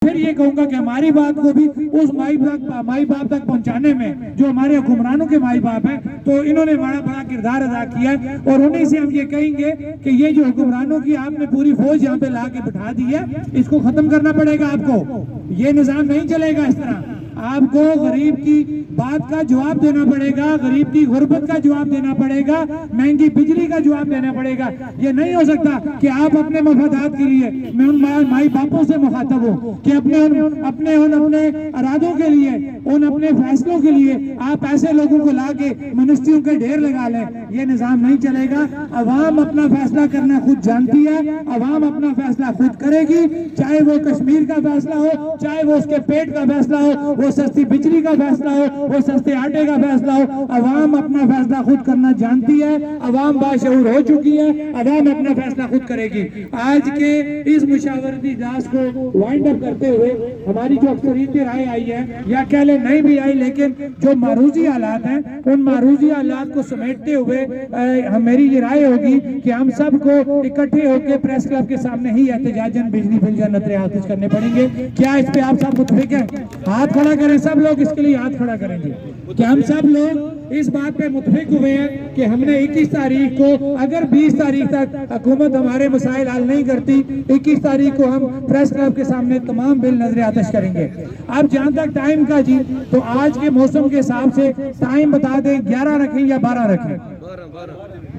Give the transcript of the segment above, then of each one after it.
پھر یہ کہوں گا کہ ہماری بات کو بھی اس مائی باپ تک پہنچانے میں جو ہمارے حکمرانوں کے مائی باپ ہیں تو انہوں نے بڑا کردار ادا کیا ہے، اور انہیں سے ہم یہ کہیں گے کہ یہ جو حکمرانوں کی آپ نے پوری فوج یہاں پہ لا کے بٹھا دی ہے، اس کو ختم کرنا پڑے گا آپ کو۔ یہ نظام نہیں چلے گا اس طرح، آپ کو غریب کی بات کا جواب دینا پڑے گا، غریب کی غربت کا جواب دینا پڑے گا، مہنگی بجلی کا جواب دینا پڑے گا۔ یہ نہیں ہو سکتا کہ آپ اپنے مفادات کے لیے، میں ان مائی باپوں سے مخاطب ہوں کہ اپنے ارادوں کے لیے، ان اپنے فیصلوں کے لیے آپ ایسے لوگوں کو لا کے منسٹریوں کے ڈھیر لگا لیں۔ یہ نظام نہیں چلے گا۔ عوام اپنا فیصلہ کرنا خود جانتی ہے، عوام اپنا فیصلہ خود کرے گی، چاہے وہ کشمیر کا فیصلہ ہو، چاہے وہ اس کے پیٹ کا فیصلہ ہو، وہ سستی بجلی کا فیصلہ ہو، وہ سستے آٹے کا فیصلہ ہو، عوام اپنا فیصلہ خود کرنا جانتی ہے، عوام باشعور ہو چکی ہے، عوام اپنا فیصلہ خود کرے گی۔ آج کے اس مشاورتی اجلاس کو وائنڈ اپ کرتے ہوئے ہماری جو اکثریت رائے آئی ہے، یا کہہ لیں نہیں بھی آئی، لیکن جو معروضی حالات ہیں ان معروضی حالات کو سمیٹتے ہوئے میری یہ رائے ہوگی کہ ہم سب کو اکٹھے ہو کے پریس کلب کے سامنے ہی احتجاجاً بجلی بل کا نظر آتش کرنے پڑیں گے۔ کیا اس پہ آپ سب متفق ہیں؟ ہاتھ کھڑا کریں سب لوگ، اس کے لیے ہاتھ کھڑا کریں گے کہ ہم سب لوگ اس بات پہ متفق ہوئے ہیں کہ ہم نے 21 تاریخ کو، اگر 20 تاریخ تک حکومت ہمارے مسائل حل نہیں کرتی، 21 تاریخ کو ہم پریس کلب کے سامنے تمام بل نظر آتش کریں گے۔ اب جہاں تک ٹائم کا جی، تو آج کے موسم کے حساب سے ٹائم بتا دیں 11 رکھیں یا 12 رکھیں،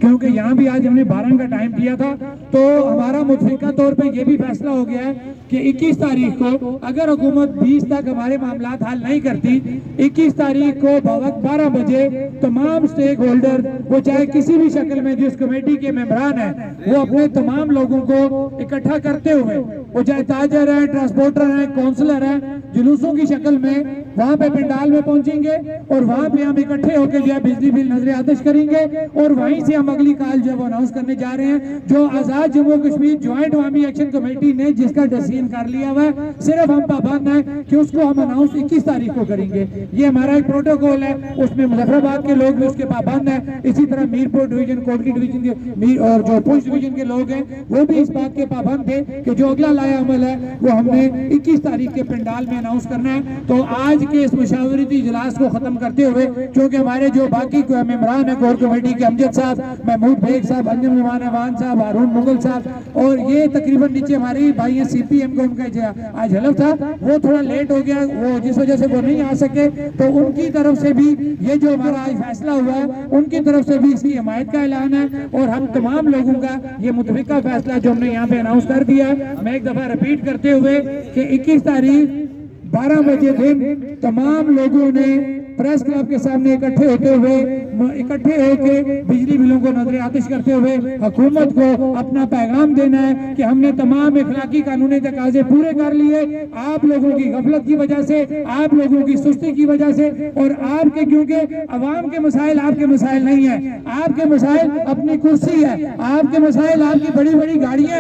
کیونکہ یہاں بھی آج ہم نے 12 کا ٹائم دیا تھا، تو ہمارا متفقہ طور پہ یہ بھی فیصلہ ہو گیا ہے کہ 21 تاریخ کو اگر حکومت 20 تک ہمارے معاملات حل نہیں کرتی، 21 تاریخ کو بوقت 12 بجے تمام سٹیک ہولڈر، وہ چاہے کسی بھی شکل میں جس کمیٹی کے ممبران ہیں، وہ اپنے تمام لوگوں کو اکٹھا کرتے ہوئے، وہ چاہے تاجر ہیں، ٹرانسپورٹر ہیں، کونسلر ہیں، جلوسوں کی شکل میں وہاں پہ پنڈال میں پہنچیں گے، اور وہاں پہ ہم اکٹھے ہو کے جو ہے بجلی بل نظر آتش کریں گے، اور وہیں سے ہم اگلی کال جو وہ اناؤنس کرنے جا رہے ہیں، جو آزاد جموں کشمیر جوائنٹ عوامی ایکشن کمیٹی نے جس کا ڈسیزن کر لیا ہوا ہے، صرف ہم پابند ہیں کہ اس کو ہم اناؤنس 21 تاریخ کو کریں گے۔ یہ ہمارا ایک پروٹوکول ہے، اس میں مظفر آباد کے لوگ بھی اس کے پابند ہیں، اسی طرح میرپور ڈویژن، کوٹکی ڈویژن کے اور جو پونچھ ڈویژن کے لوگ ہیں وہ بھی اس بات کے پابند تھے کہ جو اگلا لایا عمل ہے وہ ہم نے 21 تاریخ کے پنڈال میں اناؤنس کرنا ہے۔ تو آج کے اس مشاورتی اجلاس کو ختم کرتے ہوئے، چونکہ ہمارے جو باقی ممبران ہیں کور کمیٹی کے، امجد صاحب، محمود بیگ صاحب، انجم نعمان احوان صاحب، ہارون مغل صاحب، اور یہ تقریباً نیچے ہماری بھائی ہیں سی پی ایم کو، ان کا آج حلف تھا، وہ تھوڑا لیٹ ہو گیا، وہ جس وجہ سے وہ نہیں آ سکے، تو ان کی طرف سے بھی یہ جو ہمارا آج فیصلہ ہوا ہے، ان کی طرف سے بھی اس کی حمایت کا اعلان ہے، اور ہم تمام لوگوں کا یہ متفقہ فیصلہ جو ہم نے یہاں پہ اناؤنس کر دیا ہے، میں ایک دفعہ ریپیٹ کرتے ہوئے کہ 21 تاریخ 12 بجے دن تمام لوگوں نے پریس کلب کے سامنے اکٹھے ہو کے بجلی بلوں کو نظر آتش کرتے ہوئے حکومت کو اپنا پیغام دینا ہے کہ ہم نے تمام اخلاقی قانونی تقاضے پورے کر لیے، آپ لوگوں کی غفلت کی وجہ سے، آپ لوگوں کی سستی کی وجہ سے، اور آپ کے، کیونکہ عوام کے مسائل آپ کے مسائل نہیں ہیں، آپ کے مسائل اپنی کرسی ہے، آپ کے مسائل آپ کی بڑی بڑی گاڑیاں